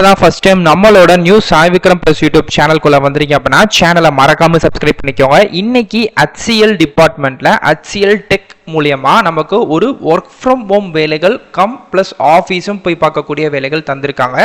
தான் first time நம்மளோட new Sai Vikram plus YouTube சேனல்குள்ள வந்திருக்கீங்க அப்படின்னா சேனலை மறக்காம சப்ஸ்கிரைப் பண்ணிக்கோங்க. இன்னைக்கு HCL டிபார்ட்மெண்ட்ல HCL டெக் மூலியமா நமக்கு ஒரு ஒர்க் ஃப்ரம் ஹோம் வேலைகள் கம் பிளஸ் ஆஃபீஸும் போய் பார்க்கக்கூடிய வேலைகள் தந்திருக்காங்க.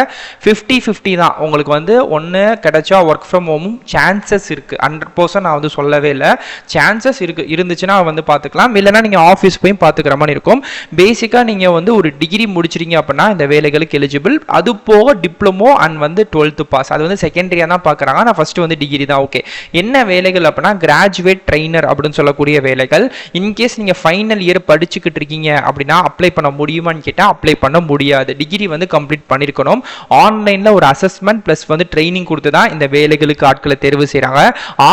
50-50 தான். உங்களுக்கு வந்து ஒன்று கிடைச்சா ஒர்க் ஃப்ரம் ஹோமும் சான்சஸ் இருக்குது. 100% நான் வந்து சொல்லவே இல்லை, சான்சஸ் இருந்துச்சுன்னா வந்து பார்த்துக்கலாம், இல்லைனா நீங்கள் ஆஃபீஸ் போய் பார்த்துக்கிற மாதிரி இருக்கும். பேசிக்காக நீங்கள் வந்து ஒரு டிகிரி முடிச்சிருங்க அப்படின்னா இந்த வேலைகளுக்கு எலிஜிபிள். அது போக டிப்ளமோ அண்ட் வந்து 12th பாஸ், அது வந்து செகண்டரியாக தான் பார்க்குறாங்க. நான் ஃபஸ்ட்டு வந்து டிகிரி தான். ஓகே, என்ன வேலைகள் அப்படின்னா கிராஜுவேட் ட்ரெயினர் அப்படின்னு சொல்லக்கூடிய வேலைகள். இன்கேஸ் நீங்கள் ஃபைனல் இயர் படிச்சுக்கிட்டு இருக்கீங்க அப்படின்னா அப்ளை பண்ண முடியுமான்னு கேட்டால் அப்ளை பண்ண முடியாது. டிகிரி வந்து கம்ப்ளீட் பண்ணியிருக்கணும். ஆன்லைனில் ஒரு அசஸ்மெண்ட் ப்ளஸ் வந்து ட்ரைனிங் கொடுத்து தான் இந்த வேலைகளுக்கு ஆட்களை தேர்வு செய்கிறாங்க.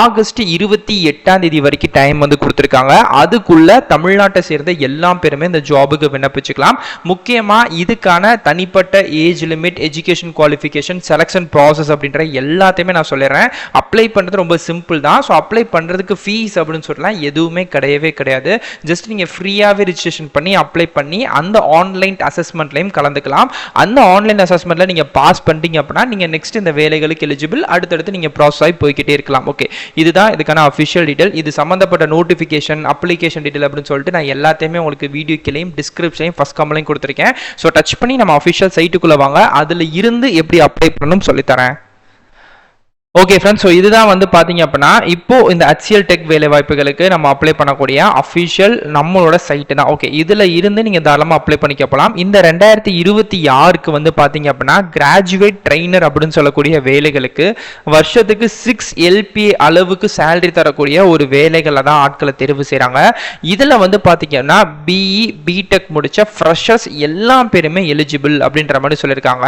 ஆகஸ்ட் 28 வரைக்கும் டைம் வந்து கொடுத்துருக்காங்க. அதுக்குள்ள தமிழ்நாட்டை சேர்ந்த எல்லா பேருமே இந்த ஜாபுக்கு விண்ணப்பிச்சுக்கலாம். முக்கியமாக இதுக்கான தனிப்பட்ட age limit, education qualification, selection process அப்படின்ற எல்லாத்தையுமே நான் சொல்லிடுறேன். அப்ளை பண்ணுறது ரொம்ப சிம்பிள் தான். ஸோ அப்ளை பண்ணுறதுக்கு ஃபீஸ் அப்படின்னு சொல்லலாம் எதுவுமே கிடையவே கிடையாது. ஜஸ்ட் நீங்கள் ஃப்ரீயாகவே ரிஜிஸ்ட்ரேஷன் பண்ணி அப்ளை பண்ணி அந்த ஆன்லைன் அசஸ்மெண்ட்லையும் கலந்துக்கலாம். அந்த ஆன்லைன் அசஸ்மெண்ட்டில் நீங்கள் பாஸ் பண்ணிட்டீங்க அப்படின்னா நீங்கள் நெக்ஸ்ட் இந்த வேலைகளுக்கு எலிஜிபிள். அடுத்தடுத்து நீங்கள் ப்ராசஸ் ஆகி போய்கிட்டே இருக்கலாம். ஓகே, இதுதான் இதுக்கான அஃபிஷியல் டீட்டெயில். இது சம்மந்தப்பட்ட நோட்டிஃபிகேஷன், அப்ளிகேஷன் டீட்டெயில் அப்படின்னு சொல்லிட்டு நான் எல்லாத்தையுமே உங்களுக்கு வீடியோ கீழேயும் டிஸ்கிரிப்ஷனையும் ஃபர்ஸ்ட் கமெண்ட்லையும் கொடுத்துருக்கேன். ஸோ டச் பண்ணி நம்ம அஃபிஷியல் சைட்டுக்குள்ளே வாங்க, அதில் இருந்து எப்படி அப்ளை பண்ணணும்னு சொல்லித்தரேன். ஓகே ஃப்ரெண்ட்ஸ், ஸோ இதுதான் வந்து பார்த்தீங்க அப்படின்னா இப்போ இந்த HCL டெக் வேலை வாய்ப்புகளுக்கு நம்ம அப்ளை பண்ணக்கூடிய அஃபிஷியல் நம்மளோட சைட்டு தான். ஓகே, இதில் இருந்து நீங்கள் தாராளமாக அப்ளை பண்ணிக்க போகலாம். இந்த 2026க்கு வந்து பார்த்தீங்க அப்படின்னா கிராஜுவேட் ட்ரெயினர் அப்படின்னு சொல்லக்கூடிய வேலைகளுக்கு வருஷத்துக்கு 6 LPA அளவுக்கு சேலரி தரக்கூடிய ஒரு வேலைகளை தான் ஆட்களை தேர்வு செய்கிறாங்க. இதில் வந்து பார்த்தீங்கன்னா BE பிடெக் முடித்த ஃப்ரெஷர்ஸ் எல்லா பேருமே எலிஜிபிள் அப்படின்ற மாதிரி சொல்லியிருக்காங்க.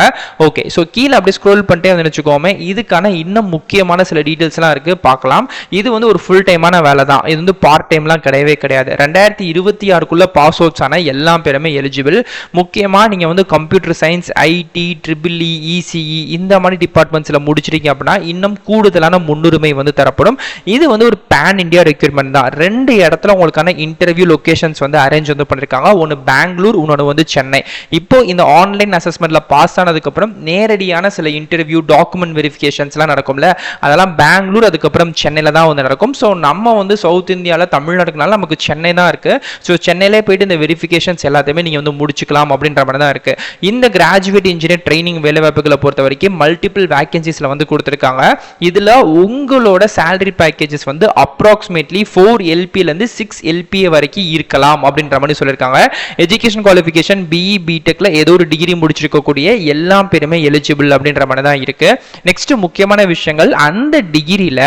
ஓகே, ஸோ கீழே அப்படியே ஸ்க்ரோல் பண்ணிட்டே வந்து வச்சுக்கோமே, இதுக்கான இன்னும் முக்கியமான சில டீடைல்ஸ்லாம் இருக்கு, பார்க்கலாம். இது வந்து ஒரு ஃபுல் டைமான வேலை தான். இது வந்து பார்ட் டைம்லாம் கிடையவே கிடையாது. 2026க்குள்ள பாஸ் அவுட்ஸ் ஆன எல்லா பேருமே எலிஜிபிள். முக்கியமாக நீங்கள் வந்து computer science, IT, EEE, ECE இந்த மாதிரி டிபார்ட்மெண்ட்ஸில் முடிச்சிருக்கீங்க அப்படின்னா இன்னும் கூடுதலான முன்னுரிமை வந்து தரப்படும். இது வந்து ஒரு பேன் இந்தியா ரெக்ரூட்மெண்ட் தான். 2 இடத்துல உங்களுக்கான இன்டர்வியூ லொகேஷன்ஸ் வந்து அரேஞ்ச் வந்து பண்ணிருக்காங்க. ஒன்று பெங்களூர், இன்னொன்று வந்து சென்னை. இப்போ இந்த ஆன்லைன் அசஸ்மெண்ட்ல பாஸ் ஆனதுக்கப்புறம் நேரடியான சில இன்டர்வியூ, டாக்குமெண்ட் வெரிஃபிகேஷன்ஸ்லாம் நடக்கும்ல, அதெல்லாம் பெங்களூர் அதுக்கப்புறம் சென்னையில தான் வந்து நடக்கும். ஸோ நம்ம வந்து சவுத் இந்தியாவில் தமிழ்நாட்டுக்குனால நமக்கு சென்னை தான் இருக்கு. ஸோ சென்னையிலே போயிட்டு இந்த வெரிஃபிகேஷன்ஸ் எல்லாத்தையுமே நீங்கள் வந்து முடிச்சுக்கலாம் அப்படின்ற மாதிரி தான் இருக்கு. இந்த கிராஜுவேட் இன்ஜினியர் ட்ரைனிங் வேலை வாய்ப்புகளை பொறுத்த வரைக்கும் மல்டிபிள் வேகன்சிஸ்ல வந்து கொடுத்துருக்காங்க. இதுல உங்களோட சேலரி பேக்கேஜஸ் வந்து அப்ராக்சிமேட்லி 4 LPA 6 LPA வரைக்கும் இருக்கலாம் அப்படின்ற மாதிரி சொல்லியிருக்காங்க. எஜுகேஷன் குவாலிஃபிகேஷன் BE பிடெக்ல ஏதோ ஒரு டிகிரி முடிச்சிருக்கக்கூடிய எல்லா பேருமே எலிஜிபிள் அப்படின்ற மாதிரி தான் இருக்கு. நெக்ஸ்ட் முக்கியமான விஷயங்கள், அந்த டிகிரியில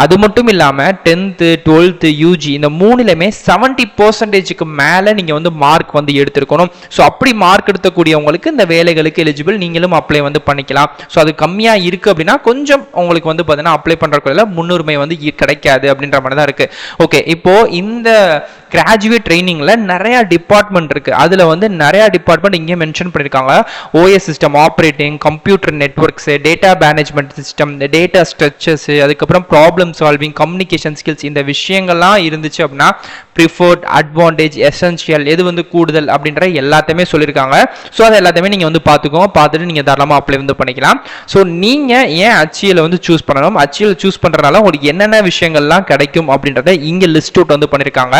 அது மட்டும் இல்லாம 10th 12th UG இந்த மூணுலயுமே 70% மேல நீங்க வந்து மார்க் வந்து எடுத்திருக்கணும். ஸோ அப்படி மார்க் எடுக்கக்கூடியவங்களுக்கு இந்த வேலைகளுக்கு எலிஜிபிள், நீங்களும் அப்ளை வந்து பண்ணிக்கலாம். ஸோ அது கம்மியா இருக்கு அப்படின்னா கொஞ்சம் உங்களுக்கு வந்து பார்த்தீங்கன்னா அப்ளை பண்றதுக்குள்ள முன்னுரிமை வந்து கிடைக்காது அப்படின்ற மாதிரி தான் இருக்கு. ஓகே, இப்போ இந்த கிராஜுவேட் ட்ரைனிங்ல நிறைய டிபார்ட்மெண்ட் இருக்கு. அதுல வந்து நிறைய டிபார்ட்மெண்ட் இங்கே மென்ஷன் பண்ணிருக்காங்க. OS system operating, computer networks, data management system, data structures, அதுக்கப்புறம் ப்ராப்ளம் சால்விங், கம்யூனிகேஷன் ஸ்கில்ஸ், இந்த விஷயங்கள்லாம் இருந்துச்சு அப்படின்னா ப்ரிஃபர்ட், அட்வான்டேஜ், எசென்ஷியல், எது வந்து கூடுதல் அப்படின்ற எல்லாத்தையுமே சொல்லியிருக்காங்க. ஸோ அது எல்லாத்தையுமே நீங்கள் வந்து பார்த்துக்கோங்க. பார்த்துட்டு நீங்கள் தாராளமாக அப்ளை வந்து பண்ணிக்கலாம். ஸோ நீங்கள் ஏன் HCL வந்து சூஸ் பண்ணணும், HCL சூஸ் பண்ணுறதுனால உங்களுக்கு என்னென்ன விஷயங்கள்லாம் கிடைக்கும் அப்படின்றத இங்கே லிஸ்ட் அவுட் வந்து பண்ணியிருக்காங்க.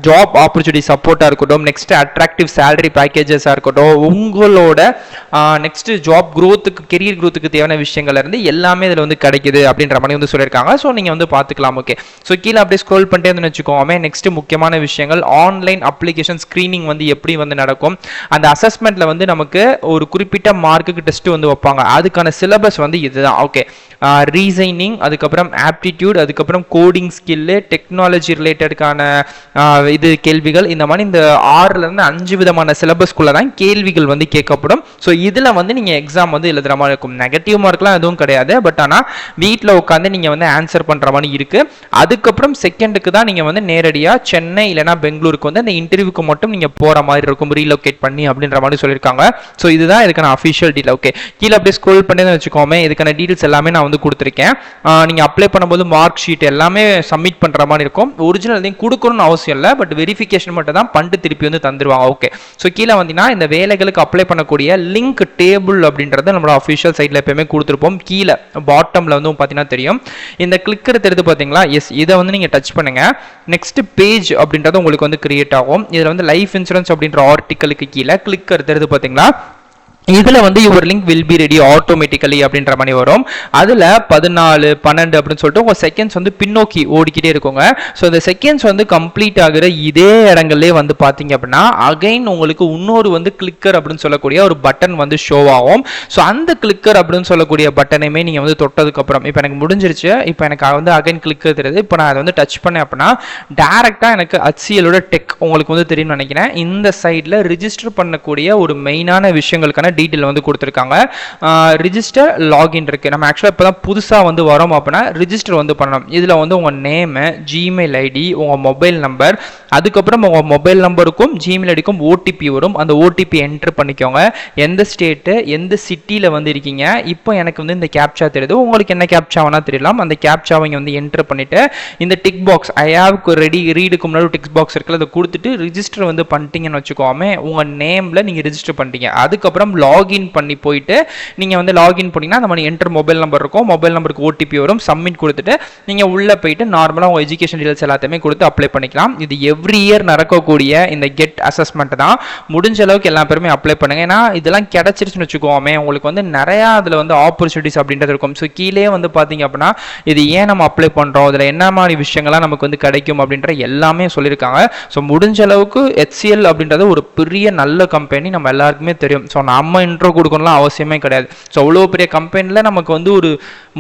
ஜாப் ஆப்பர்ச்சுனிட்டி சப்போர்ட்டாக இருக்கட்டும், நெக்ஸ்ட் அட்ராக்டிவ் சேலரி பேக்கேஜஸாக இருக்கட்டும், உங்களோட நெக்ஸ்ட் ஜாப் க்ரோத்துக்கு, கெரியர் க்ரோத்துக்கு தேவையான விஷயங்கள்ல இருந்து எல்லாமே இதில் வந்து கிடைக்குது அப்படின்ற மாதிரி வந்து சொல்லியிருக்காங்க. ஸோ நீங்கள் வந்து பார்த்துக்கலாம். ஓகே, ஸோ கீழே அப்படியே ஸ்க்ரோல் பண்ணிட்டே வந்து வச்சுக்கோமே, நெக்ஸ்ட் முக்கியமான விஷயங்கள், ஆன்லைன் அப்ளிகேஷன் ஸ்க்ரீனிங் வந்து எப்படி வந்து நடக்கும், அந்த அசஸ்மெண்ட்ல வந்து நமக்கு ஒரு குறிப்பிட்ட மார்க்குக்கு டெஸ்ட் வந்து வைப்பாங்க. அதுக்கான சிலபஸ் வந்து இதுதான். ஓகே, ரீசைனிங், அதுக்கப்புறம் ஆப்டிடியூட், அதுக்கப்புறம் கோடிங் ஸ்கில்லு, டெக்னாலஜி ரிலேட்டடுக்கான இது கேள்விகள், இந்த மாதிரி இந்த 6லேருந்து 5 விதமான சிலபஸ்குள்ள தான் கேள்விகள் வந்து கேட்கப்படும். ஸோ இதில் வந்து நீங்கள் எக்ஸாம் வந்து எழுதுற மாதிரி இருக்கும். நெகட்டிவ் மார்க்லாம் எதுவும் கிடையாது. பட் ஆனால் வீட்டில் உட்காந்து நீங்கள் வந்து ஆன்சர் பண்ணுற மாதிரி இருக்குது. அதுக்கப்புறம் செகண்டுக்கு தான் நீங்கள் வந்து நேரடியாக சென்னை இல்லைனா பெங்களூருக்கு வந்து அந்த இன்டர்வியூக்கு மட்டும் நீங்கள் போகிற மாதிரி இருக்கும், ரீலோகேட் பண்ணி அப்படின்ற மாதிரி சொல்லியிருக்காங்க. ஸோ இதுதான் இதுக்கான அஃபிஷியல் டீல். ஓகே, கீழே அப்படியே ஸ்க்ரோல் பண்ணி வச்சுக்கோமே, இதுக்கான டீட்டெயில்ஸ் எல்லாமே நான் வந்து கொடுத்துருக்கேன். நீங்கள் அப்ளை பண்ணும்போது மார்க் ஷீட் எல்லாமே சப்மிட் பண்ணுற மாதிரி இருக்கும். ஒரிஜினல் எதையும் கொடுக்கணும்னு அவசியம் இல்லை, பட் வெரிஃபிகேஷன் மட்டும் தான் பண்ணிட்டு திருப்பி வந்து தந்துருவாங்க. ஓகே, ஸோ கீழே வந்தீங்கன்னா இந்த வேலைகளுக்கு அப்ளை பண்ணக்கூடிய லிங்க் டேபிள் அப்படின்றத நம்மளோட அஃபிஷியல் சைட்டில் எப்பயுமே கொடுத்துருப்போம். கீழே பாட்டமில் வந்து பார்த்தீங்கன்னா தெரியும், இந்த கிளிக்கர் தெரிஞ்சு பார்த்தீங்களா? எஸ், இதை வந்து நீங்கள் டச் பண்ணுங்க. நெக்ஸ்ட் பேஜ் அப்படின்றது உங்களுக்கு வந்து கிரியேட் ஆகும். இதில் வந்து லைஃப் இன்சூரன்ஸ் அப்படின்ற ஆர்டிக்கலுக்கு கீழே கிளிக்கர் தெரிஞ்சு பார்த்தீங்களா? இதில் வந்து your link will be ready automatically அப்படின்ற மாதிரி வரும். அதில் 14, 12 அப்படின்னு சொல்லிட்டு உங்கள் செகண்ட்ஸ் வந்து பின்னோக்கி ஓடிக்கிட்டே இருக்குங்க. ஸோ இந்த செகண்ட்ஸ் வந்து கம்ப்ளீட் ஆகிற இதே இடங்கள்லேயே வந்து பார்த்தீங்க அப்படின்னா அகைன் உங்களுக்கு இன்னொரு வந்து கிளிக்கர் அப்படின்னு சொல்லக்கூடிய ஒரு பட்டன் வந்து ஷோ ஆகும். ஸோ அந்த கிளிக்கர் அப்படின்னு சொல்லக்கூடிய பட்டனையுமே நீங்கள் வந்து தொட்டதுக்கப்புறம் இப்போ எனக்கு முடிஞ்சிருச்சு, இப்போ எனக்கு வந்து அகைன் கிளிக்கர் தெரியுது. இப்போ நான் அதை வந்து டச் பண்ணேன் அப்படின்னா டேரெக்டாக எனக்கு HCLோட டெக் உங்களுக்கு வந்து தெரியும்னு நினைக்கிறேன். இந்த சைடில் ரிஜிஸ்டர் பண்ணக்கூடிய ஒரு மெயினான விஷயங்களுக்கான டீட்டெயில் வந்து கொடுத்துருக்காங்க. ரிஜிஸ்டர் லாகின் இருக்கு. நம்ம ஆக்சுவலாக இப்போ தான் புதுசாக வந்து வரோம் அப்படின்னா ரிஜிஸ்டர் வந்து பண்ணணும். இதில் வந்து உங்கள் நேமு, ஜிமெயில் ஐடி, உங்கள் மொபைல் நம்பர், அதுக்கப்புறம் உங்கள் மொபைல் நம்பருக்கும் ஜிமெயில் ஐடிக்கும் ஓடிபி வரும். அந்த ஓடிபி என்ட்ரு பண்ணிக்கோங்க. எந்த ஸ்டேட்டு, எந்த சிட்டியில் வந்து இருக்கீங்க. இப்போ எனக்கு வந்து இந்த கேப்சா தெரியுது, உங்களுக்கு என்ன கேப்சா வேணா தெரியலாம். அந்த கேப்சாவை இங்கே வந்து என்ட்ரு பண்ணிவிட்டு இந்த tick box I have ready ரீடுக்கு முன்னாடி டிக் பாக்ஸ் இருக்குல்ல, அதை கொடுத்துட்டு ரிஜிஸ்டர் வந்து பண்ணிட்டீங்கன்னு வச்சுக்கோமே, உங்கள் நேமில் நீங்கள் ரிஜிஸ்டர் பண்ணிட்டீங்க. அதுக்கப்புறம் லாகின் பண்ணி போயிட்டு நீங்கள் வந்து லாகின் பண்ணிங்கன்னா அந்த மாதிரி என்டர் மொபைல் நம்பர் இருக்கும், மொபைல் நம்பருக்கு ஓடிபி வரும், சப்மிட் கொடுத்துட்டு நீங்கள் உள்ளே போயிட்டு நார்மலாக உங்கள் எஜுகேஷன் டீடைல்ஸ் எல்லாத்தையுமே கொடுத்து அப்ளை பண்ணிக்கலாம். இது எவ்ரி இயர் நடக்கக்கூடிய இந்த கெட் அசஸ்மெண்ட் தான். முடிஞ்ச அளவுக்கு எல்லா பேருமே அப்ளை பண்ணுங்க. ஏன்னா இதெல்லாம் கிடைச்சிருச்சுன்னு வச்சுக்கோமே, உங்களுக்கு வந்து நிறையா அதில் வந்து ஆப்பர்ச்சுனிட்டிஸ் அப்படின்றது இருக்கும். ஸோ கீழே வந்து பார்த்தீங்க அப்படின்னா இது ஏன் நம்ம அப்ளை பண்ணுறோம், இதில் என்ன மாதிரி விஷயங்கள்லாம் நமக்கு வந்து கிடைக்கும் அப்படின்ற எல்லாமே சொல்லியிருக்காங்க. ஸோ முடிஞ்ச அளவுக்கு HCL அப்படின்றது ஒரு பெரிய நல்ல கம்பெனி, நம்ம எல்லாருக்குமே தெரியும். ஸோ நம்ம இன்ட்ரோ கொடுக்கணும்லாம் அவசியமே கிடையாது. ஸோ அவ்வளோ பெரிய கம்பெனியில் நமக்கு வந்து ஒரு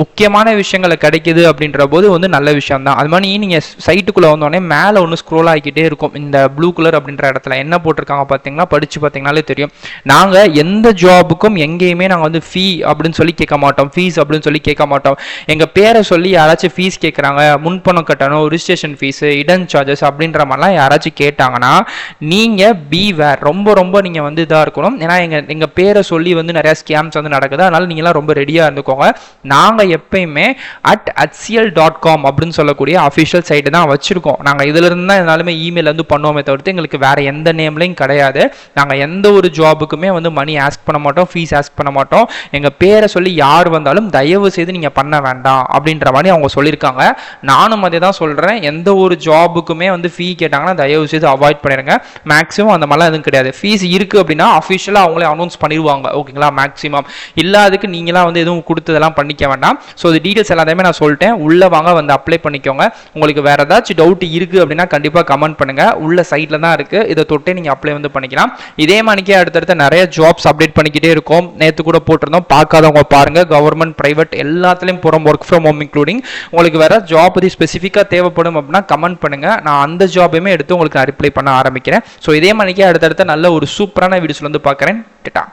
முக்கியமான விஷயங்களை கிடைக்குது அப்படின்ற போது வந்து நல்ல விஷயம் தான். அது மாதிரி நீங்கள் சைட்டுக்குள்ளே வந்தோடனே மேலே ஒன்று ஸ்க்ரோல் ஆகிக்கிட்டே இருக்கும். இந்த ப்ளூ கலர் அப்படின்ற இடத்துல என்ன போட்டிருக்காங்க பார்த்தீங்கன்னா, படித்து பார்த்தீங்கனாலே தெரியும். நாங்கள் எந்த ஜாபுக்கும் எங்கேயுமே நாங்கள் வந்து ஃபீ அப்படின்னு சொல்லி கேட்க மாட்டோம், ஃபீஸ் அப்படின்னு சொல்லி கேட்க மாட்டோம். எங்கள் பேரை சொல்லி யாராச்சும் ஃபீஸ் கேட்குறாங்க, முன்பணம் கட்டணும், ரிஜிஸ்ட்ரேஷன் ஃபீஸு, இடன் சார்ஜஸ் அப்படின்ற மாதிரிலாம் யாராச்சும் கேட்டாங்கன்னா நீங்கள் பி வேர் ரொம்ப நீங்கள் வந்து இதாக இருக்கணும். ஏன்னா எங்கள் பேரை சொல்லி வந்து நிறைய ஸ்கேம்ஸ் வந்து நடக்குது. அதனால நீங்களாம் ரொம்ப ரெடியாக இருந்துக்கோங்க. நாங்கள் எப்பயுமே @HCL.com அப்படின்னு சொல்லக்கூடிய அஃபிஷியல் சைட்டு தான் வச்சிருக்கோம். நாங்கள் இதுல இருந்து தான் என்னாலுமே இமெயில் வந்து பண்ணுவோமே தவிர்த்து எங்களுக்கு வேற எந்த நேம்லையும் கிடையாது. நாங்கள் எந்த ஒரு ஜாபுக்குமே வந்து மணி ஆஸ்க் பண்ண மாட்டோம், ஃபீஸ் ஆஸ்க் பண்ண மாட்டோம். எங்கள் பேரை சொல்லி யார் வந்தாலும் தயவு செய்து நீங்கள் பண்ண வேண்டாம் அப்படின்ற மாதிரி அவங்க சொல்லியிருக்காங்க. நானும் அதே தான் சொல்கிறேன். எந்த ஒரு ஜாபுக்குமே வந்து ஃபீ கேட்டாங்கன்னா தயவு செய்து அவாய்ட் பண்ணிடுங்க. மேக்ஸிமம் அந்த மாதிரிலாம் எதுவும் கிடையாது. ஃபீஸ் இருக்குது அப்படின்னா அஃபிஷியலாக அவங்களே அனௌன்ஸ் பண்ணிடுவாங்க. ஓகேங்களா? மேக்ஸிமம் இல்லாததுக்கு நீங்களாம் வந்து எதுவும் கொடுத்ததெல்லாம் பண்ணிக்க வேண்டாம். ஸோ இது டீட்டெயில்ஸ் எல்லாத்தையுமே நான் சொல்லிட்டேன். உள்ளே வாங்க, வந்து அப்ளை பண்ணிக்கோங்க. உங்களுக்கு வேறு ஏதாச்சும் டவுட் இருக்குது அப்படின்னா கண்டிப்பாக கமெண்ட் பண்ணுங்கள். உள்ள சைட்டில் தான் இருக்குது, இதை தொட்டே நீங்கள் அப்ளை வந்து பண்ணிக்கலாம். இதே மாதிரிக்கே அடுத்தடுத்த நிறைய ஜாப்ஸ் அப்டேட் பண்ணிக்கிட்டே இருக்கும். நேற்று கூட போட்டிருந்தோம், பார்க்காதவங்க பாருங்கள். கவர்மெண்ட், ப்ரைவேட் எல்லாத்துலேயும் போகிறோம், ஒர்க் ஃப்ரம் ஹோம் இன்க்ளூடிங். உங்களுக்கு வேறு ஜாப் பற்றி ஸ்பெசிஃபிக்காக தேவைப்படும் அப்படின்னா கமெண்ட் பண்ணுங்கள். நான் அந்த ஜாபையுமே எடுத்து உங்களுக்கு ரிப்ளை பண்ண ஆரம்பிக்கிறேன். ஸோ இதே மாதிரிக்கே அடுத்தடுத்த நல்ல ஒரு சூப்பரான வீடியோஸில் வந்து பார்க்குறேன். டேட்டா.